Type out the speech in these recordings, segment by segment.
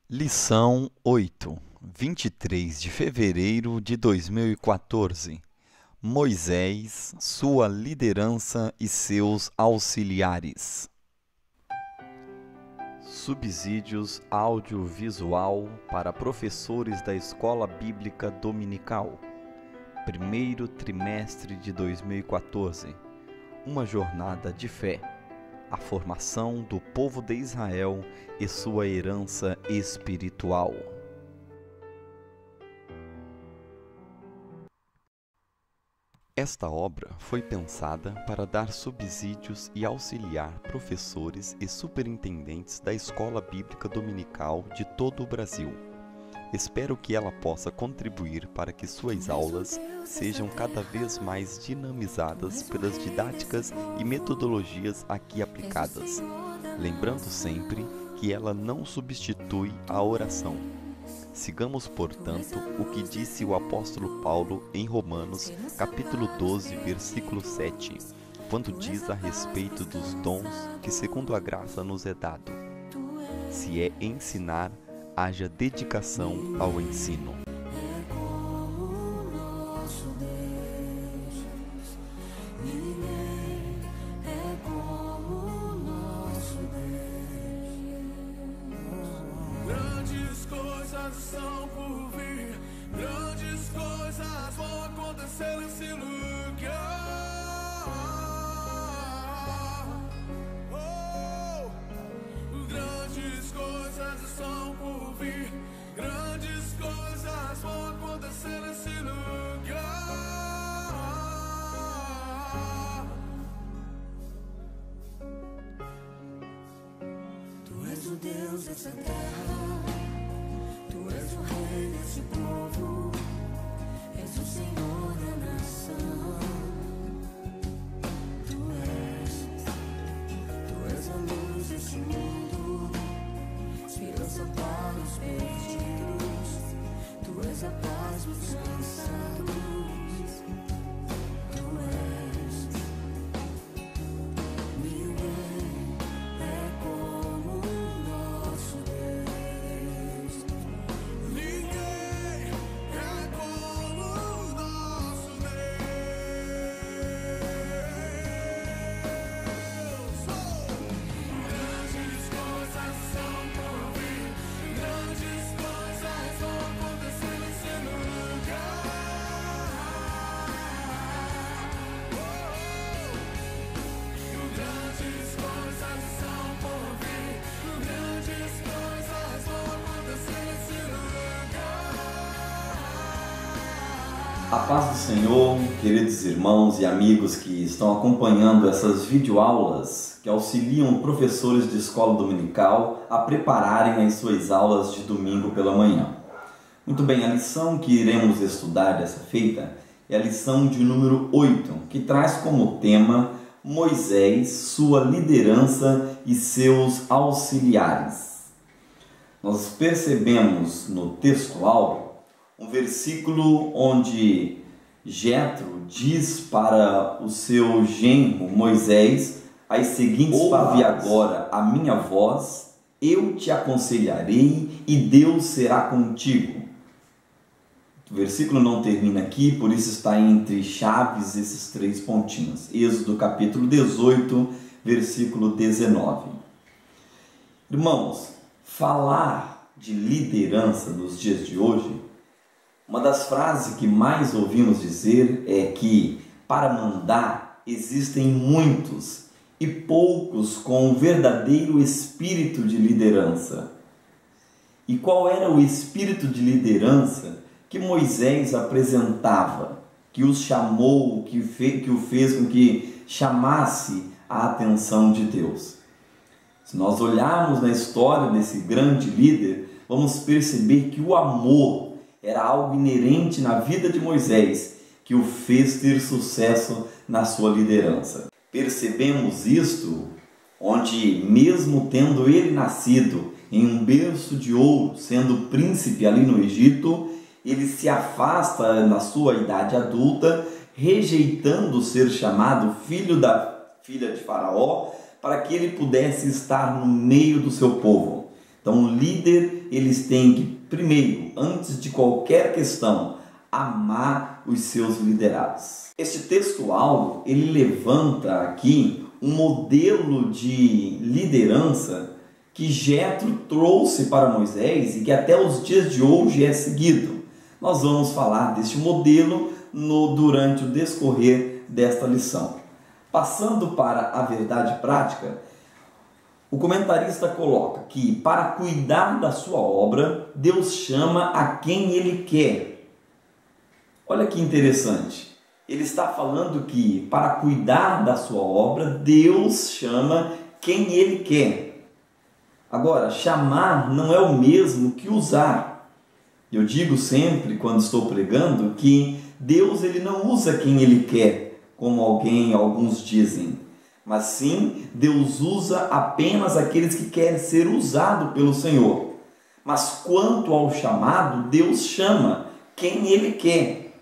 Lição 8, 23 de fevereiro de 2014. Moisés, sua liderança e seus auxiliares. Subsídios audiovisual para professores da Escola Bíblica Dominical. Primeiro trimestre de 2014. Uma jornada de fé. A formação do povo de Israel e sua herança espiritual. Esta obra foi pensada para dar subsídios e auxiliar professores e superintendentes da Escola Bíblica Dominical de todo o Brasil. Espero que ela possa contribuir para que suas aulas sejam cada vez mais dinamizadas pelas didáticas e metodologias aqui aplicadas, lembrando sempre que ela não substitui a oração. Sigamos, portanto, o que disse o apóstolo Paulo em Romanos, capítulo 12, versículo 7, quando diz a respeito dos dons que segundo a graça nos é dado. Se é ensinar, haja dedicação ao ensino. Grandes coisas são por vir, grandes coisas vão acontecer nesse lugar. Grandes coisas estão por vir, grandes coisas vão acontecer nesse lugar. Tu és o Deus dessa terra, tu és o rei desse povo, és o Senhor da nação. Tu és a luz desse mundo, esperança para os perdidos, tu és a paz dos cansados. Tu és, ninguém é como o nosso Deus. Ninguém é como o nosso Deus. Grandes coisas são por vir, grandes coisas vão acontecer nesse lugar. Grandes coisas são por vir, grandes coisas vão acontecer nesse lugar. A paz do Senhor, queridos irmãos e amigos que estão acompanhando essas videoaulas que auxiliam professores de escola dominical a prepararem as suas aulas de domingo pela manhã. Muito bem, a lição que iremos estudar dessa feita é a lição de número 8, que traz como tema Moisés, sua liderança e seus auxiliares. Nós percebemos no texto áureo um versículo onde Jetro diz para o seu genro Moisés as seguintes palavras: ouve agora a minha voz, eu te aconselharei e Deus será contigo. O versículo não termina aqui, por isso está entre chaves esses três pontinhos. Êxodo capítulo 18, versículo 19. Irmãos, falar de liderança nos dias de hoje, uma das frases que mais ouvimos dizer é que para mandar existem muitos e poucos com o verdadeiro espírito de liderança. E qual era o espírito de liderança que Moisés apresentava, que os chamou, que o fez com que chamasse a atenção de Deus? Se nós olharmos na história desse grande líder, vamos perceber que o amor era algo inerente na vida de Moisés, que o fez ter sucesso na sua liderança. Percebemos isto onde, mesmo tendo ele nascido em um berço de ouro, sendo príncipe ali no Egito, ele se afasta na sua idade adulta, rejeitando ser chamado filho da filha de Faraó, para que ele pudesse estar no meio do seu povo. Então, o líder, eles têm que, primeiro, antes de qualquer questão, amar os seus liderados. Este textual, ele levanta aqui um modelo de liderança que Jetro trouxe para Moisés e que até os dias de hoje é seguido. Nós vamos falar deste modelo durante o decorrer desta lição. Passando para a verdade prática, o comentarista coloca que para cuidar da sua obra, Deus chama a quem Ele quer. Olha que interessante. Ele está falando que para cuidar da sua obra, Deus chama quem Ele quer. Agora, chamar não é o mesmo que usar. Eu digo sempre, quando estou pregando, que Deus ele não usa quem Ele quer, como alguns dizem. Mas sim, Deus usa apenas aqueles que querem ser usados pelo Senhor. Mas quanto ao chamado, Deus chama quem Ele quer.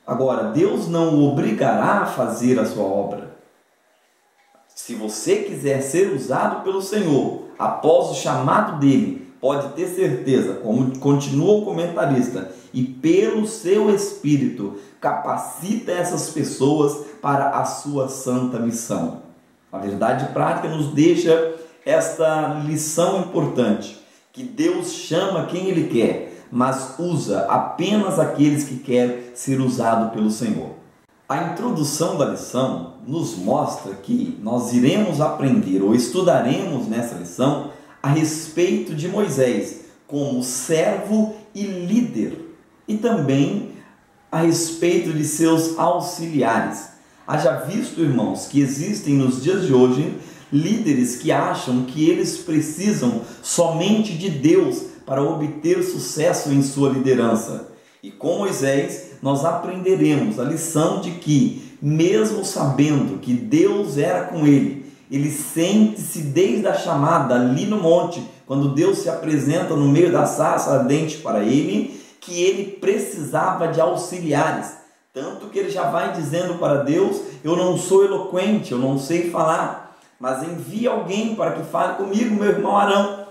Agora, Deus não o obrigará a fazer a sua obra. Se você quiser ser usado pelo Senhor, após o chamado dele, pode ter certeza, como continua o comentarista, e pelo seu Espírito, capacita essas pessoas para a sua santa missão. A verdade prática nos deixa esta lição importante, que Deus chama quem Ele quer, mas usa apenas aqueles que querem ser usados pelo Senhor. A introdução da lição nos mostra que nós iremos aprender ou estudaremos nessa lição a respeito de Moisés como servo e líder, e também a respeito de seus auxiliares. Haja visto, irmãos, que existem nos dias de hoje líderes que acham que eles precisam somente de Deus para obter sucesso em sua liderança. E com Moisés nós aprenderemos a lição de que, mesmo sabendo que Deus era com ele, ele sente-se desde a chamada ali no monte, quando Deus se apresenta no meio da sarça ardente para ele, que ele precisava de auxiliares. Tanto que ele já vai dizendo para Deus: eu não sou eloquente, eu não sei falar, mas envie alguém para que fale comigo, meu irmão Arão.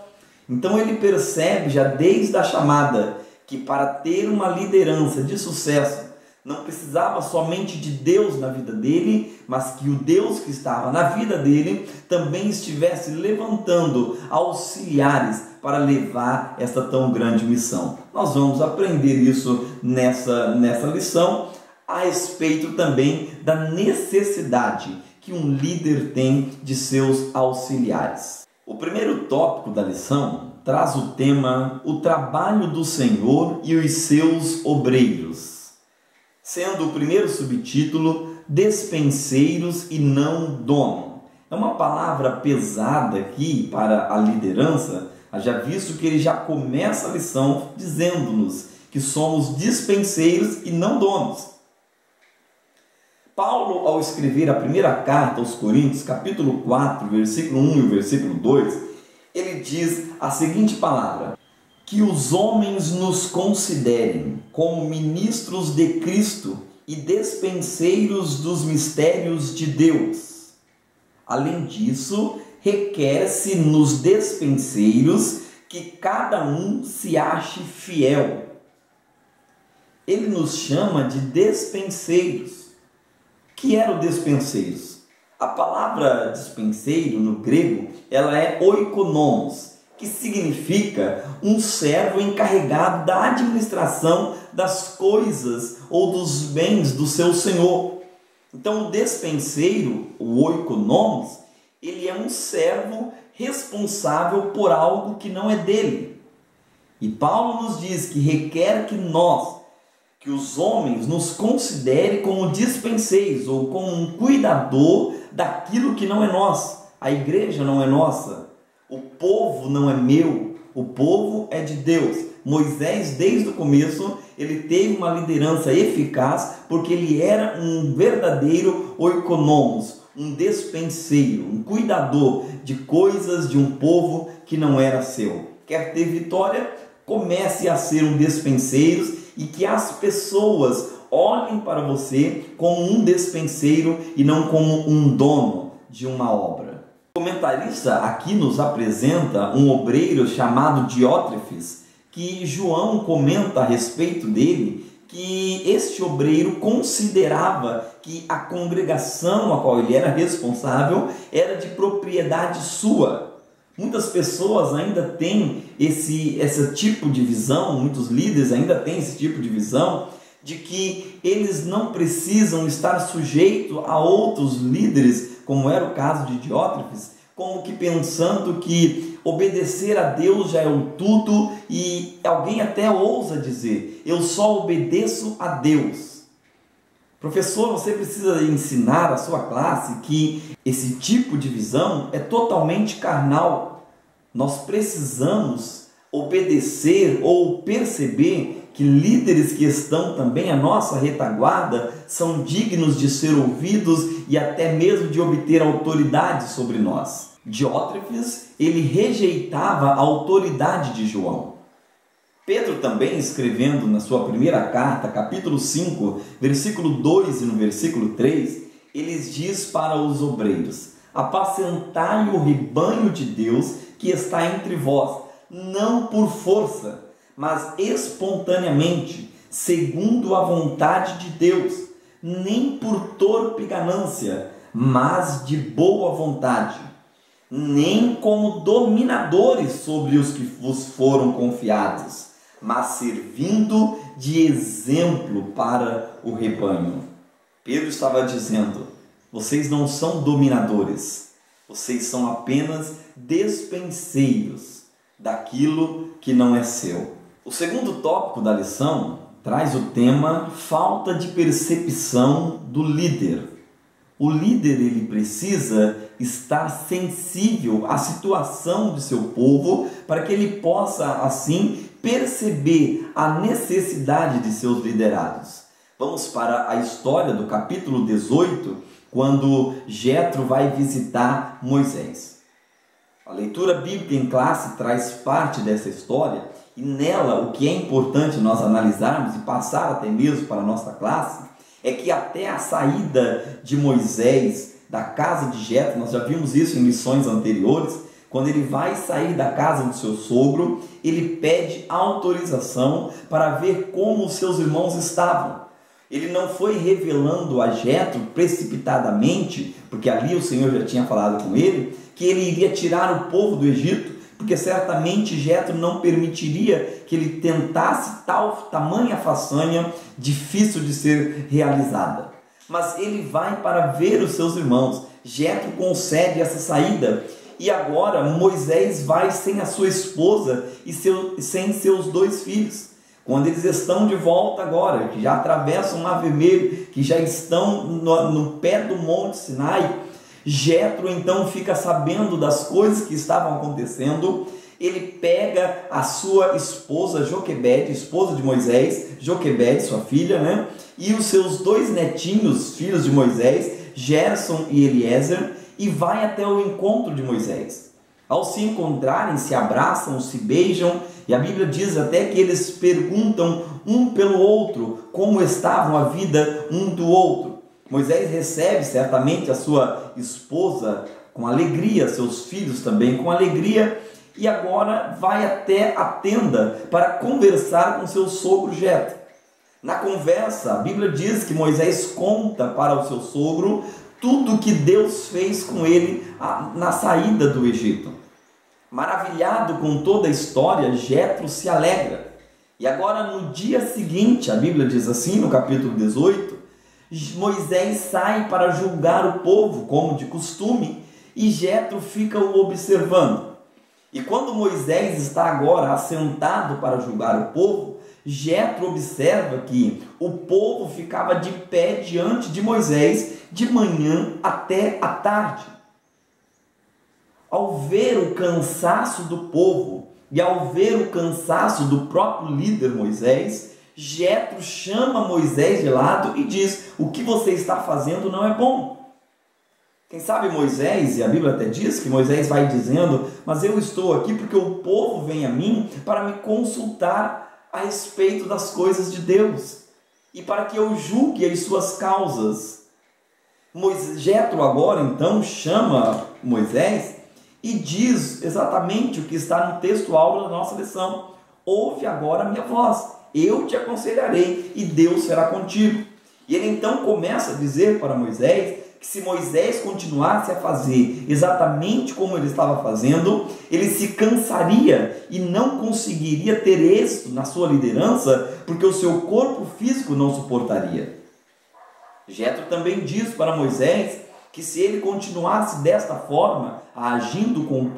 Então ele percebe já desde a chamada que para ter uma liderança de sucesso não precisava somente de Deus na vida dele, mas que o Deus que estava na vida dele também estivesse levantando auxiliares para levar esta tão grande missão. Nós vamos aprender isso nessa lição, a respeito também da necessidade que um líder tem de seus auxiliares. O primeiro tópico da lição traz o tema o trabalho do Senhor e os seus obreiros, sendo o primeiro subtítulo despenseiros e não dono. É uma palavra pesada aqui para a liderança, já visto que ele já começa a lição dizendo-nos que somos dispenseiros e não donos. Paulo, ao escrever a primeira carta aos Coríntios, capítulo 4, versículo 1 e o versículo 2, ele diz a seguinte palavra: que os homens nos considerem como ministros de Cristo e despenseiros dos mistérios de Deus. Além disso, requer-se nos despenseiros que cada um se ache fiel. Ele nos chama de despenseiros. O que eram despenseiros? A palavra dispenseiro no grego, ela é oikonomos, que significa um servo encarregado da administração das coisas ou dos bens do seu senhor. Então o despenseiro, o oikonomos, ele é um servo responsável por algo que não é dele. E Paulo nos diz que requer que os homens nos considerem como dispenseiros ou como um cuidador daquilo que não é nosso. A igreja não é nossa, o povo não é meu, o povo é de Deus. Moisés, desde o começo, ele teve uma liderança eficaz porque ele era um verdadeiro oikonomos, um despenseiro, um cuidador de coisas de um povo que não era seu. Quer ter vitória? Comece a ser um despenseiro e que as pessoas olhem para você como um despenseiro e não como um dono de uma obra. O comentarista aqui nos apresenta um obreiro chamado Diótrefes, que João comenta a respeito dele, que este obreiro considerava que a congregação a qual ele era responsável era de propriedade sua. Muitas pessoas ainda têm esse tipo de visão, muitos líderes ainda têm esse tipo de visão, de que eles não precisam estar sujeitos a outros líderes, como era o caso de Diótrefes, como que pensando que obedecer a Deus já é o tudo, e alguém até ousa dizer, eu só obedeço a Deus. Professor, você precisa ensinar a sua classe que esse tipo de visão é totalmente carnal. Nós precisamos obedecer ou perceber que líderes que estão também à nossa retaguarda são dignos de ser ouvidos e até mesmo de obter autoridade sobre nós. Diótrefes, ele rejeitava a autoridade de João. Pedro também, escrevendo na sua primeira carta, capítulo 5, versículo 2 e no versículo 3, ele diz para os obreiros: apacentai o rebanho de Deus que está entre vós, não por força, mas espontaneamente, segundo a vontade de Deus, nem por torpe ganância, mas de boa vontade, nem como dominadores sobre os que vos foram confiados, mas servindo de exemplo para o rebanho. Pedro estava dizendo, vocês não são dominadores, vocês são apenas despenseiros daquilo que não é seu. O segundo tópico da lição traz o tema falta de percepção do líder. O líder, ele precisa estar sensível à situação de seu povo para que ele possa assim perceber a necessidade de seus liderados. Vamos para a história do capítulo 18, quando Jetro vai visitar Moisés. A leitura bíblica em classe traz parte dessa história, e nela o que é importante nós analisarmos e passar até mesmo para a nossa classe é que até a saída de Moisés da casa de Jetro, nós já vimos isso em lições anteriores, quando ele vai sair da casa do seu sogro, ele pede autorização para ver como os seus irmãos estavam. Ele não foi revelando a Jetro precipitadamente, porque ali o Senhor já tinha falado com ele, que ele iria tirar o povo do Egito, porque certamente Jetro não permitiria que ele tentasse tamanha façanha difícil de ser realizada. Mas ele vai para ver os seus irmãos. Jetro concede essa saída, e agora Moisés vai sem a sua esposa e sem seus 2 filhos. Quando eles estão de volta agora, que já atravessam o Mar Vermelho, que já estão no pé do Monte Sinai, Jetro então fica sabendo das coisas que estavam acontecendo. Ele pega a sua esposa Joquebede, esposa de Moisés, Joquebede, sua filha, e os seus 2 netinhos, filhos de Moisés, Gerson e Eliezer, e vai até o encontro de Moisés. Ao se encontrarem, se abraçam, se beijam, e a Bíblia diz até que eles perguntam um pelo outro como estavam a vida um do outro. Moisés recebe certamente a sua esposa com alegria, seus filhos também com alegria, e agora vai até a tenda para conversar com seu sogro Jetro. Na conversa, a Bíblia diz que Moisés conta para o seu sogro tudo que Deus fez com ele na saída do Egito. Maravilhado com toda a história, Jetro se alegra. E agora no dia seguinte, a Bíblia diz assim no capítulo 18, Moisés sai para julgar o povo, como de costume, e Jetro fica o observando. E quando Moisés está agora assentado para julgar o povo, Jetro observa que o povo ficava de pé diante de Moisés de manhã até a tarde. Ao ver o cansaço do povo e ao ver o cansaço do próprio líder Moisés, Jetro chama Moisés de lado e diz: o que você está fazendo não é bom. Quem sabe Moisés, e a Bíblia até diz que Moisés vai dizendo: mas eu estou aqui porque o povo vem a mim para me consultar a respeito das coisas de Deus e para que eu julgue as suas causas. Jetro agora então chama Moisés e diz exatamente o que está no texto áureo da nossa lição: ouve agora a minha voz, eu te aconselharei e Deus será contigo. E ele então começa a dizer para Moisés que se Moisés continuasse a fazer exatamente como ele estava fazendo, ele se cansaria e não conseguiria ter êxito na sua liderança, porque o seu corpo físico não suportaria. Jetro também diz para Moisés que se ele continuasse desta forma, agindo com o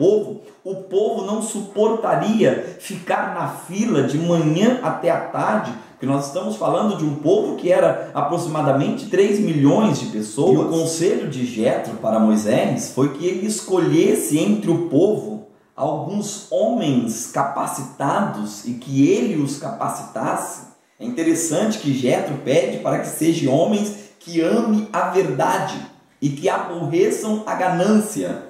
povo não suportaria ficar na fila de manhã até a tarde, porque nós estamos falando de um povo que era aproximadamente 3 milhões de pessoas. E o conselho de Jetro para Moisés foi que ele escolhesse entre o povo alguns homens capacitados e que ele os capacitasse. É interessante que Jetro pede para que sejam homens que amem a verdade e que aborreçam a ganância.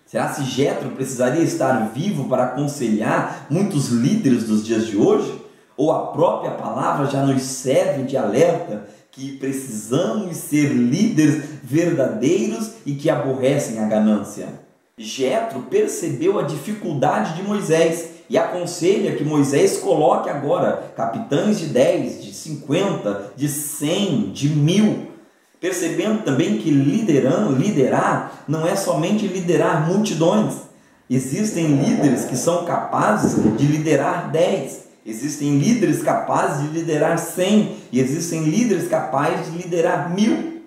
Será que Jetro precisaria estar vivo para aconselhar muitos líderes dos dias de hoje? Ou a própria palavra já nos serve de alerta que precisamos ser líderes verdadeiros e que aborrecem a ganância? Jetro percebeu a dificuldade de Moisés e aconselha que Moisés coloque agora capitães de 10, de 50, de 100, de 1000. Percebendo também que liderar não é somente liderar multidões. Existem líderes que são capazes de liderar 10. Existem líderes capazes de liderar 100 e existem líderes capazes de liderar 1000.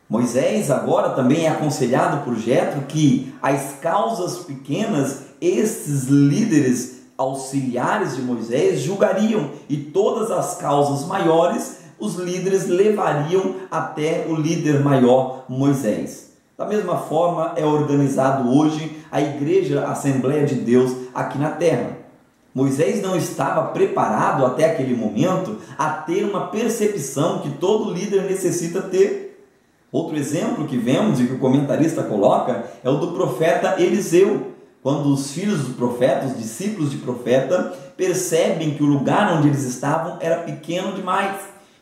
Moisés agora também é aconselhado por Jetro que as causas pequenas, esses líderes auxiliares de Moisés julgariam, e todas as causas maiores os líderes levariam até o líder maior, Moisés. Da mesma forma é organizado hoje a Igreja Assembleia de Deus aqui na terra. Moisés não estava preparado até aquele momento a ter uma percepção que todo líder necessita ter. Outro exemplo que vemos e que o comentarista coloca é o do profeta Eliseu, quando os filhos do profeta, os discípulos de profeta, percebem que o lugar onde eles estavam era pequeno demais.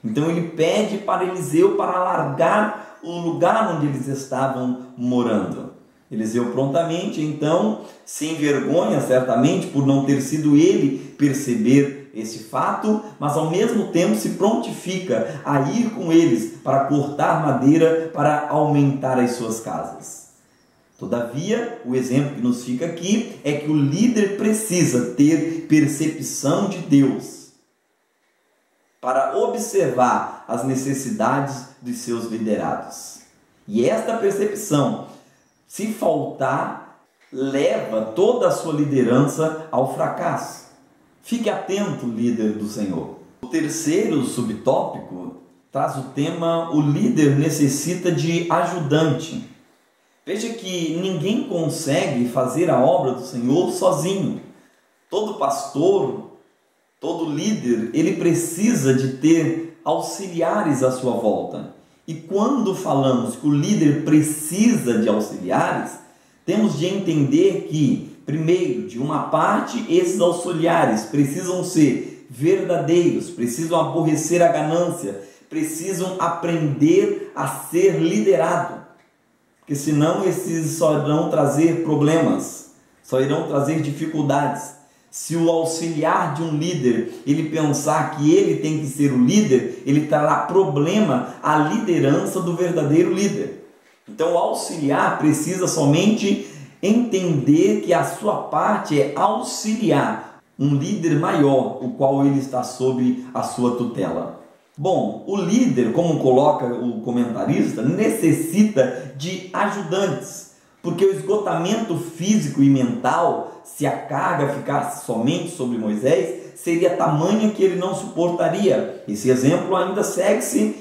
Então ele pede para Eliseu para alargar o lugar onde eles estavam morando. Eliseu prontamente, então, se envergonha certamente por não ter sido ele perceber esse fato, mas ao mesmo tempo se prontifica a ir com eles para cortar madeira para aumentar as suas casas. Todavia, o exemplo que nos fica aqui é que o líder precisa ter percepção de Deus para observar as necessidades dos seus liderados. E esta percepção, se faltar, leva toda a sua liderança ao fracasso. Fique atento, líder do Senhor. O terceiro subtópico traz o tema: o líder necessita de ajudante. Veja que ninguém consegue fazer a obra do Senhor sozinho. Todo pastor, todo líder, ele precisa de ter auxiliares à sua volta. E quando falamos que o líder precisa de auxiliares, temos de entender que, primeiro, de uma parte, esses auxiliares precisam ser verdadeiros, precisam aborrecer a ganância, precisam aprender a ser liderado, porque senão esses só irão trazer problemas, só irão trazer dificuldades. Se o auxiliar de um líder, ele pensar que ele tem que ser o líder, ele trará problema à liderança do verdadeiro líder. Então o auxiliar precisa somente entender que a sua parte é auxiliar um líder maior, o qual ele está sob a sua tutela. Bom, o líder, como coloca o comentarista, necessita de ajudantes, porque o esgotamento físico e mental, se a carga ficasse somente sobre Moisés, seria tamanha que ele não suportaria. Esse exemplo ainda serve-se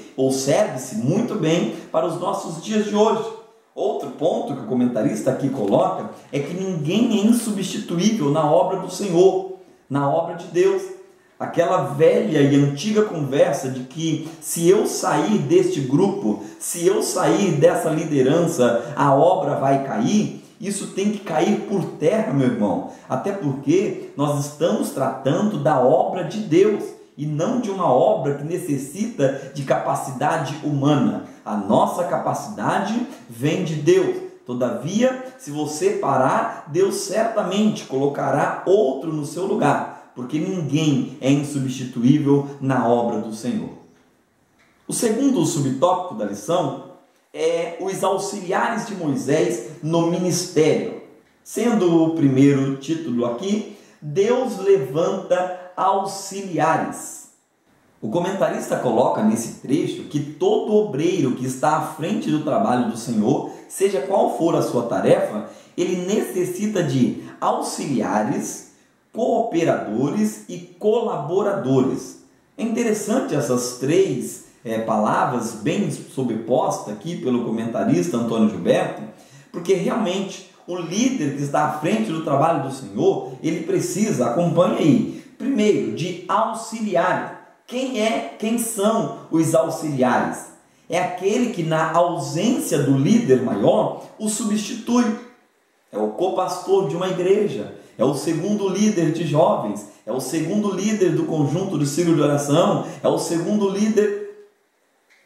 muito bem para os nossos dias de hoje. Outro ponto que o comentarista aqui coloca é que ninguém é insubstituível na obra do Senhor, na obra de Deus. Aquela velha e antiga conversa de que se eu sair deste grupo, se eu sair dessa liderança, a obra vai cair, isso tem que cair por terra, meu irmão. Até porque nós estamos tratando da obra de Deus e não de uma obra que necessita de capacidade humana. a nossa capacidade vem de Deus. Todavia, se você parar, Deus certamente colocará outro no seu lugar, porque ninguém é insubstituível na obra do Senhor. O segundo subtópico da lição é os auxiliares de Moisés no ministério. Sendo o primeiro título aqui, Deus levanta auxiliares. O comentarista coloca nesse trecho que todo obreiro que está à frente do trabalho do Senhor, seja qual for a sua tarefa, ele necessita de auxiliares, cooperadores e colaboradores. É interessante essas três palavras bem sobrepostas aqui pelo comentarista Antônio Gilberto, porque realmente o líder que está à frente do trabalho do Senhor, ele precisa, acompanhe aí, primeiro, de auxiliares. Quem são os auxiliares? É aquele que na ausência do líder maior o substitui. É o copastor de uma igreja, é o segundo líder de jovens, é o segundo líder do conjunto do círculo de oração, é o segundo líder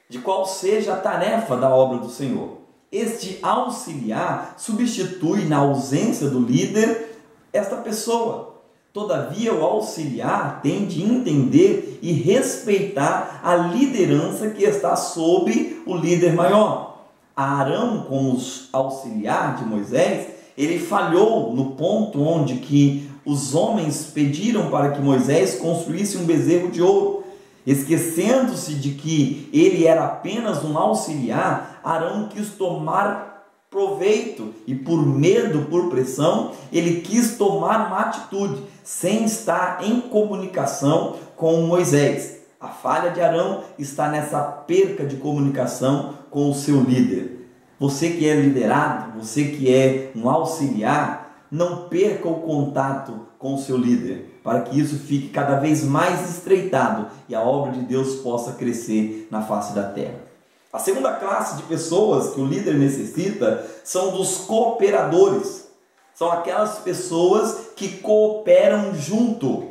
de qual seja a tarefa da obra do Senhor. Este auxiliar substitui na ausência do líder esta pessoa. Todavia, o auxiliar tem de entender e respeitar a liderança que está sob o líder maior. Arão, como auxiliar de Moisés, ele falhou no ponto onde que os homens pediram para que Moisés construísse um bezerro de ouro. Esquecendo-se de que ele era apenas um auxiliar, Arão quis tomar proveito e por medo, por pressão, ele quis tomar uma atitude sem estar em comunicação com Moisés. A falha de Arão está nessa perca de comunicação com o seu líder. Você que é liderado, você que é um auxiliar, não perca o contato com o seu líder, para que isso fique cada vez mais estreitado e a obra de Deus possa crescer na face da terra. A segunda classe de pessoas que o líder necessita são dos cooperadores. São aquelas pessoas que cooperam junto.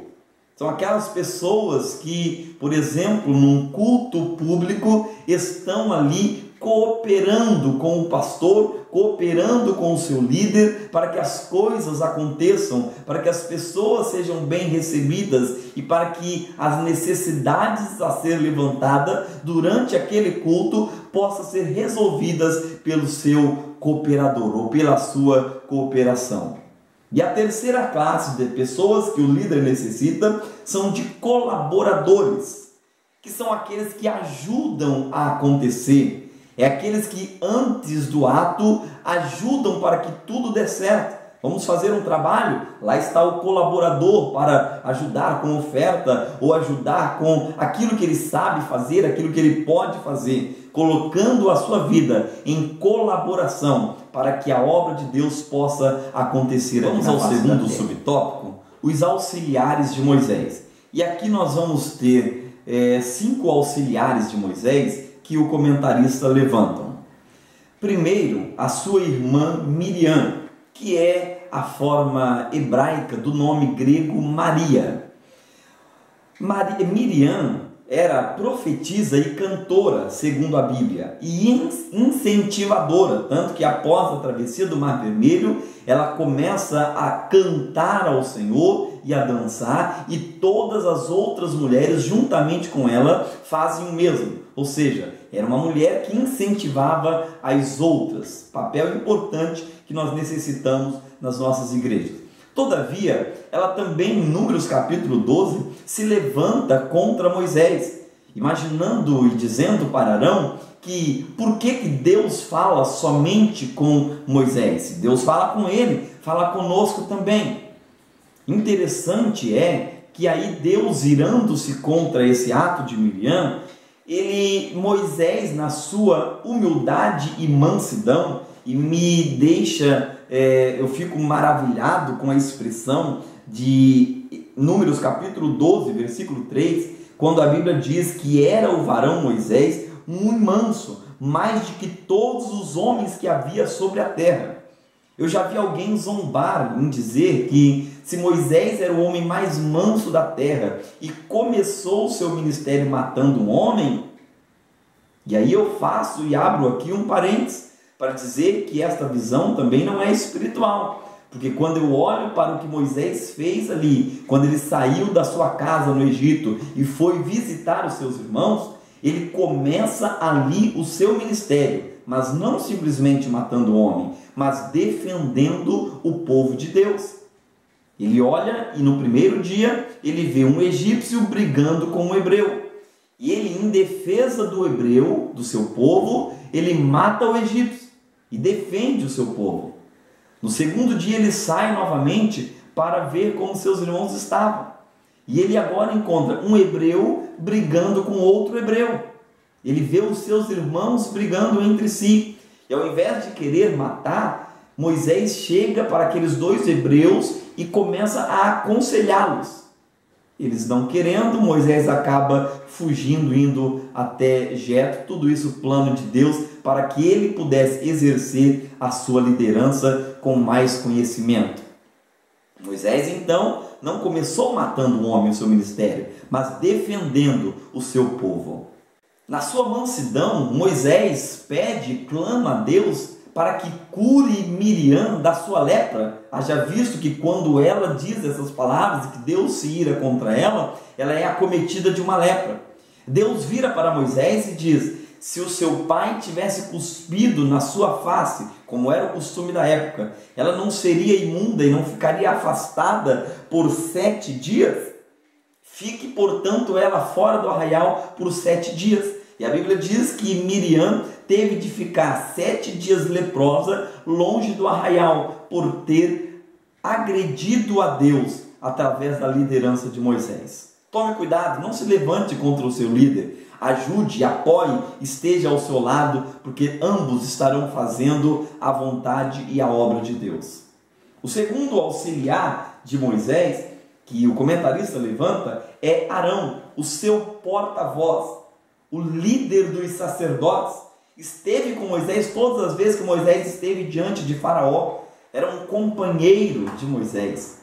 São aquelas pessoas que, por exemplo, num culto público, estão ali cooperando com o pastor, cooperando com o seu líder, para que as coisas aconteçam, para que as pessoas sejam bem recebidas e para que as necessidades a ser levantadas durante aquele culto possam ser resolvidas pelo seu cooperador ou pela sua cooperação. E a terceira classe de pessoas que o líder necessita são de colaboradores, que são aqueles que ajudam a acontecer. É aqueles que antes do ato ajudam para que tudo dê certo. Vamos fazer um trabalho, lá está o colaborador para ajudar com oferta ou ajudar com aquilo que ele sabe fazer, aquilo que ele pode fazer, colocando a sua vida em colaboração para que a obra de Deus possa acontecer. Vamos ao segundo subtópico, os auxiliares de Moisés. E aqui nós vamos ter 5 auxiliares de Moisés que o comentarista levanta. Primeiro, a sua irmã Miriam, que é a forma hebraica do nome grego Maria. Miriam era profetisa e cantora, segundo a Bíblia, e incentivadora, tanto que após a travessia do Mar Vermelho, ela começa a cantar ao Senhor e a dançar, e todas as outras mulheres, juntamente com ela, fazem o mesmo. Ou seja, era uma mulher que incentivava as outras, papel importante que nós necessitamos nas nossas igrejas. Todavia, ela também, em Números capítulo 12, se levanta contra Moisés, imaginando e dizendo para Arão que por que Deus fala somente com Moisés? Deus fala com ele, fala conosco também. Interessante é que aí Deus, irando-se contra esse ato de Miriam, Moisés, na sua humildade e mansidão, e me deixa, eu fico maravilhado com a expressão de Números capítulo 12, versículo 3, quando a Bíblia diz que era o varão Moisés muito manso, mais do que todos os homens que havia sobre a terra. Eu já vi alguém zombar em dizer que se Moisés era o homem mais manso da terra e começou o seu ministério matando um homem, E aí eu faço e abro aqui um parênteses para dizer que esta visão também não é espiritual. Porque quando eu olho para o que Moisés fez ali, quando ele saiu da sua casa no Egito e foi visitar os seus irmãos, ele começa ali o seu ministério, mas não simplesmente matando o homem, mas defendendo o povo de Deus. Ele olha e no primeiro dia ele vê um egípcio brigando com um hebreu. E ele, em defesa do hebreu, do seu povo, ele mata o egípcio e defende o seu povo. No segundo dia ele sai novamente para ver como seus irmãos estavam. E ele agora encontra um hebreu brigando com outro hebreu. Ele vê os seus irmãos brigando entre si. E ao invés de querer matar, Moisés chega para aqueles dois hebreus e começa a aconselhá-los. Eles não querendo, Moisés acaba fugindo, indo até Jetro. Tudo isso plano de Deus para que ele pudesse exercer a sua liderança com mais conhecimento. Moisés então não começou matando o homem, o seu ministério, mas defendendo o seu povo. Na sua mansidão, Moisés pede e clama a Deus para que cure Miriam da sua lepra. Haja visto que quando ela diz essas palavras e que Deus se ira contra ela, ela é acometida de uma lepra. Deus vira para Moisés e diz: se o seu pai tivesse cuspido na sua face, como era o costume da época, ela não seria imunda e não ficaria afastada por 7 dias? Fique, portanto, ela fora do arraial por 7 dias. E a Bíblia diz que Miriam teve de ficar 7 dias leprosa, longe do arraial, por ter agredido a Deus através da liderança de Moisés. Tome cuidado, não se levante contra o seu líder. Ajude, apoie, esteja ao seu lado, porque ambos estarão fazendo a vontade e a obra de Deus. O segundo auxiliar de Moisés, que o comentarista levanta, é Arão, o seu porta-voz, o líder dos sacerdotes. Esteve com Moisés todas as vezes que Moisés esteve diante de Faraó. Era um companheiro de Moisés.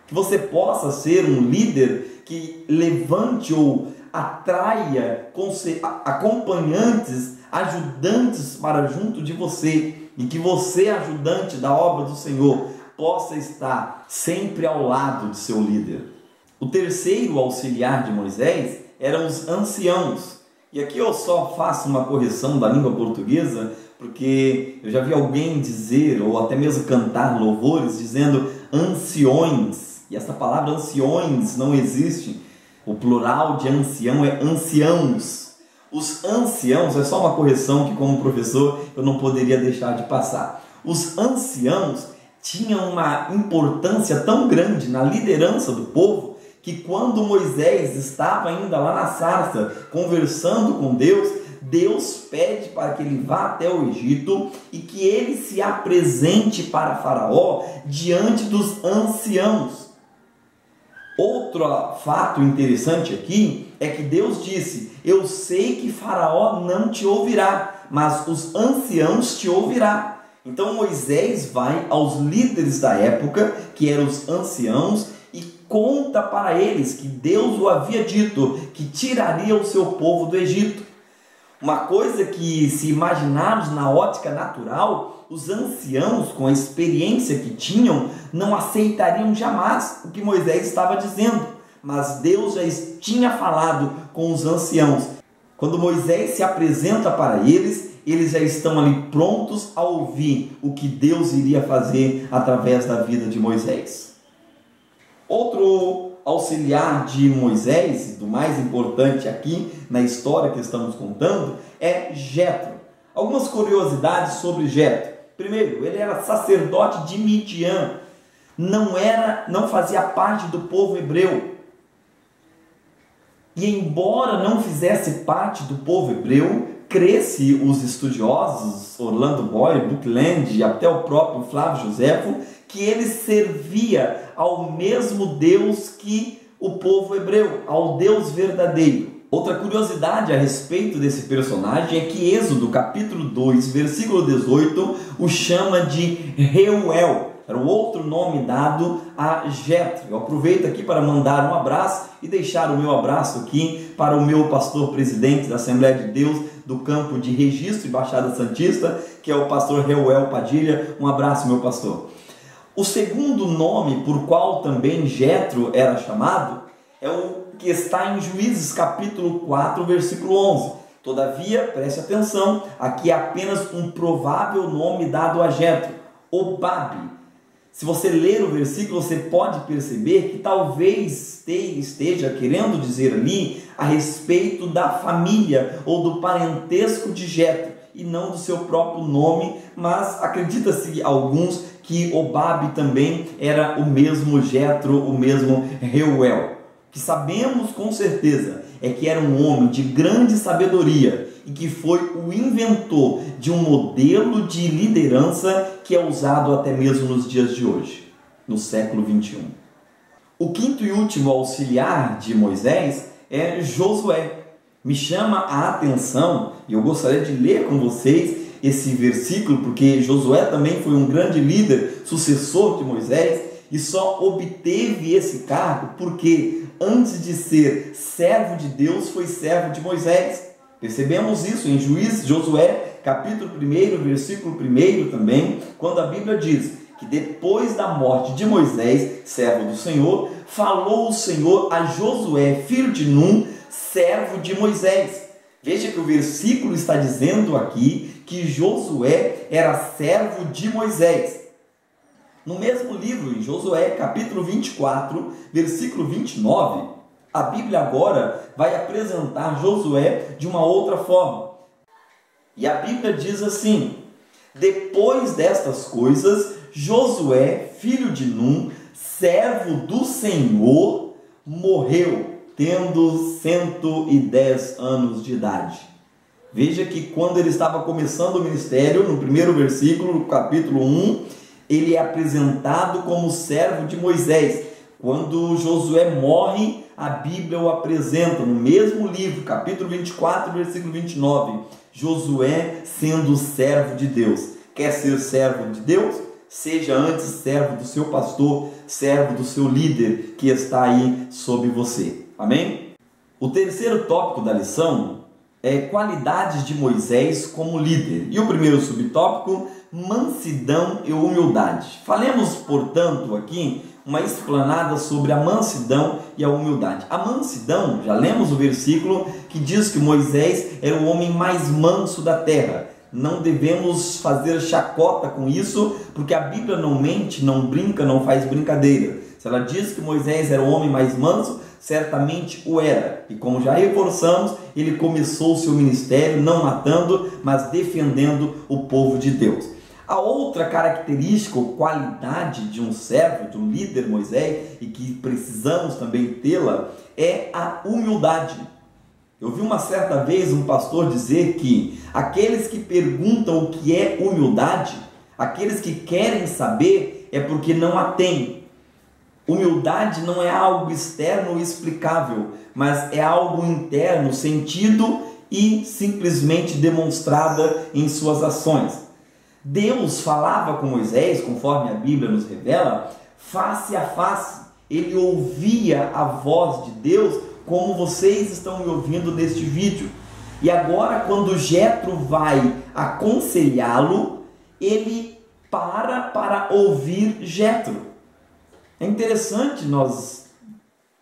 Que você possa ser um líder que levante ou atraia acompanhantes, ajudantes para junto de você, e que você, ajudante da obra do Senhor, possa estar sempre ao lado de seu líder. O terceiro auxiliar de Moisés eram os anciãos. E aqui eu só faço uma correção da língua portuguesa, porque eu já vi alguém dizer, ou até mesmo cantar louvores, dizendo anciões. E essa palavra anciões não existe. O plural de ancião é anciãos. Os anciãos, é só uma correção que como professor eu não poderia deixar de passar. Os anciãos tinham uma importância tão grande na liderança do povo, que quando Moisés estava ainda lá na sarça, conversando com Deus, Deus pede para que ele vá até o Egito e que ele se apresente para Faraó diante dos anciãos. Outro fato interessante aqui é que Deus disse: eu sei que Faraó não te ouvirá, mas os anciãos te ouvirão. Então Moisés vai aos líderes da época, que eram os anciãos, e conta para eles que Deus o havia dito, que tiraria o seu povo do Egito. Uma coisa que, se imaginarmos na ótica natural, os anciãos, com a experiência que tinham, não aceitariam jamais o que Moisés estava dizendo. Mas Deus já tinha falado com os anciãos. Quando Moisés se apresenta para eles, eles já estão ali prontos a ouvir o que Deus iria fazer através da vida de Moisés. Outro auxiliar de Moisés, do mais importante aqui na história que estamos contando, é Jetro. Algumas curiosidades sobre Jetro. Primeiro, ele era sacerdote de Midian, não fazia parte do povo hebreu. E embora não fizesse parte do povo hebreu, cresce os estudiosos, Orlando Boyle, Buckland e até o próprio Flávio Joséfo, que ele servia ao mesmo Deus que o povo hebreu, ao Deus verdadeiro. Outra curiosidade a respeito desse personagem é que Êxodo capítulo 2, versículo 18, o chama de Reuel. Era o outro nome dado a Jetro. Eu aproveito aqui para mandar um abraço e deixar o meu abraço aqui para o meu pastor presidente da Assembleia de Deus, do campo de Registro e Baixada Santista, que é o pastor Reuel Padilha. Um abraço, meu pastor. O segundo nome por qual também Jetro era chamado é o que está em Juízes capítulo 4, versículo 11. Todavia, preste atenção, aqui é apenas um provável nome dado a Jetro, Obabe. Se você ler o versículo, você pode perceber que talvez esteja querendo dizer ali a respeito da família ou do parentesco de Jetro, e não do seu próprio nome, mas acredita-se alguns que Obabe também era o mesmo Jetro, o mesmo Reuel. O que sabemos com certeza é que era um homem de grande sabedoria e que foi o inventor de um modelo de liderança que é usado até mesmo nos dias de hoje, no século 21. O quinto e último auxiliar de Moisés é Josué. Me chama a atenção, e eu gostaria de ler com vocês esse versículo, porque Josué também foi um grande líder, sucessor de Moisés, e só obteve esse cargo porque antes de ser servo de Deus, foi servo de Moisés. Percebemos isso em Josué, capítulo 1, versículo 1 também, quando a Bíblia diz que depois da morte de Moisés, servo do Senhor, falou o Senhor a Josué, filho de Num, servo de Moisés. Veja que o versículo está dizendo aqui que Josué era servo de Moisés. No mesmo livro, em Josué, capítulo 24, versículo 29, a Bíblia agora vai apresentar Josué de uma outra forma. E a Bíblia diz assim: depois destas coisas, Josué, filho de Num, servo do Senhor, morreu, tendo 110 anos de idade. Veja que quando ele estava começando o ministério, no primeiro versículo, no capítulo 1, ele é apresentado como servo de Moisés. Quando Josué morre, a Bíblia o apresenta no mesmo livro, capítulo 24, versículo 29, Josué sendo servo de Deus. Quer ser servo de Deus? Seja antes servo do seu pastor, servo do seu líder que está aí sobre você. Amém? O terceiro tópico da lição é qualidades de Moisés como líder. E o primeiro subtópico, mansidão e humildade. Falemos, portanto, aqui uma explanada sobre a mansidão e a humildade. A mansidão, já lemos o versículo que diz que Moisés era o homem mais manso da terra. Não devemos fazer chacota com isso, porque a Bíblia não mente, não brinca, não faz brincadeira. Se ela diz que Moisés era o homem mais manso, certamente o era. E como já reforçamos, ele começou o seu ministério não matando, mas defendendo o povo de Deus. A outra característica ou qualidade de um servo, de um líder Moisés, e que precisamos também tê-la, é a humildade. Eu vi uma certa vez um pastor dizer que aqueles que perguntam o que é humildade, aqueles que querem saber, é porque não a têm. Humildade não é algo externo explicável, mas é algo interno, sentido e simplesmente demonstrada em suas ações. Deus falava com Moisés, conforme a Bíblia nos revela, face a face. Ele ouvia a voz de Deus, como vocês estão me ouvindo neste vídeo. E agora, quando Jetro vai aconselhá-lo, ele para ouvir Jetro. É interessante nós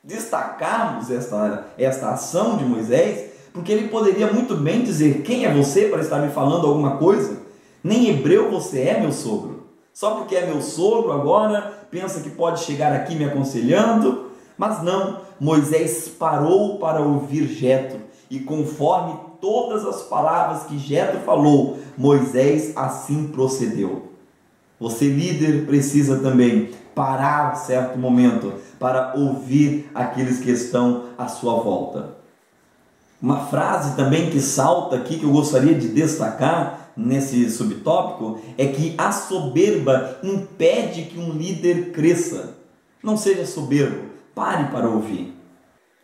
destacarmos esta ação de Moisés, porque ele poderia muito bem dizer: quem é você para estar me falando alguma coisa? Nem hebreu você é, meu sogro. Só porque é meu sogro agora, pensa que pode chegar aqui me aconselhando? Mas não, Moisés parou para ouvir Jetro, e conforme todas as palavras que Jetro falou, Moisés assim procedeu. Você, líder, precisa também parar certo momento para ouvir aqueles que estão à sua volta. Uma frase também que salta aqui, que eu gostaria de destacar nesse subtópico, é que a soberba impede que um líder cresça. Não seja soberbo, pare para ouvir.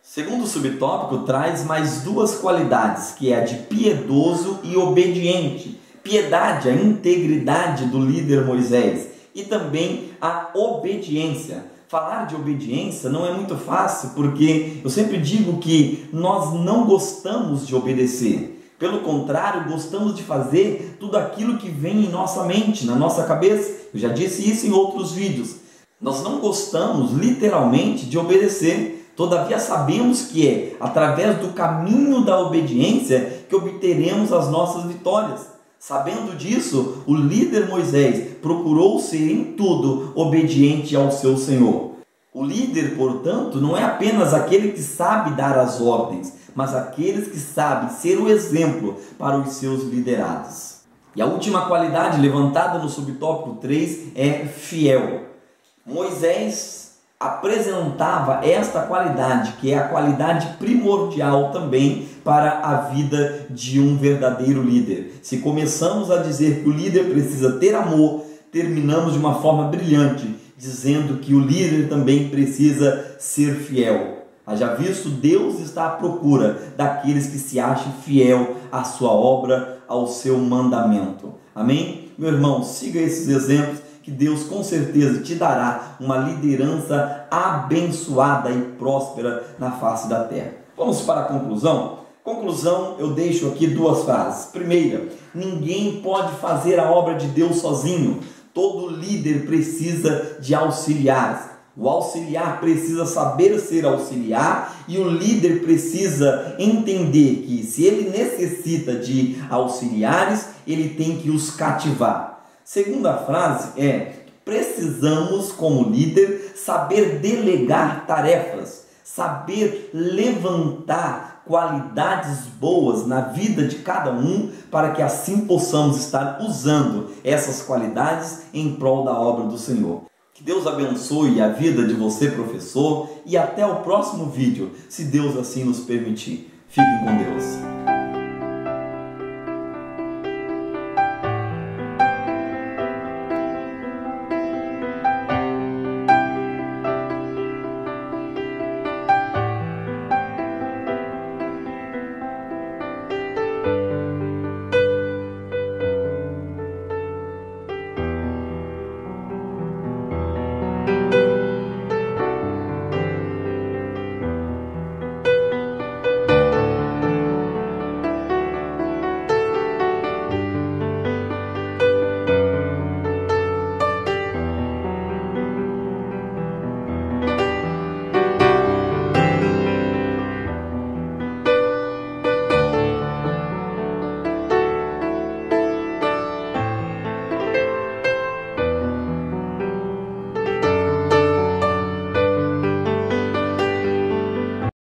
Segundo subtópico, traz mais duas qualidades, que é a de piedoso e obediente. Piedade, a integridade do líder Moisés, e também a obediência. Falar de obediência não é muito fácil, porque eu sempre digo que nós não gostamos de obedecer. Pelo contrário, gostamos de fazer tudo aquilo que vem em nossa mente, na nossa cabeça. Eu já disse isso em outros vídeos. Nós não gostamos, literalmente, de obedecer. Todavia sabemos que é através do caminho da obediência que obteremos as nossas vitórias. Sabendo disso, o líder Moisés procurou ser em tudo obediente ao seu Senhor. O líder, portanto, não é apenas aquele que sabe dar as ordens, mas aqueles que sabem ser o exemplo para os seus liderados. E a última qualidade levantada no subtópico 3 é fiel. Moisés apresentava esta qualidade, que é a qualidade primordial também para a vida de um verdadeiro líder. Se começamos a dizer que o líder precisa ter amor, terminamos de uma forma brilhante, dizendo que o líder também precisa ser fiel. Haja visto, Deus está à procura daqueles que se achem fiel à sua obra, ao seu mandamento. Amém? Meu irmão, siga esses exemplos, que Deus com certeza te dará uma liderança abençoada e próspera na face da terra. Vamos para a conclusão? Conclusão, eu deixo aqui duas frases. Primeira, ninguém pode fazer a obra de Deus sozinho. Todo líder precisa de auxiliares. O auxiliar precisa saber ser auxiliar e o líder precisa entender que se ele necessita de auxiliares, ele tem que os cativar. Segunda frase é: precisamos, como líder, saber delegar tarefas, saber levantar qualidades boas na vida de cada um, para que assim possamos estar usando essas qualidades em prol da obra do Senhor. Que Deus abençoe a vida de você, professor, e até o próximo vídeo, se Deus assim nos permitir. Fiquem com Deus.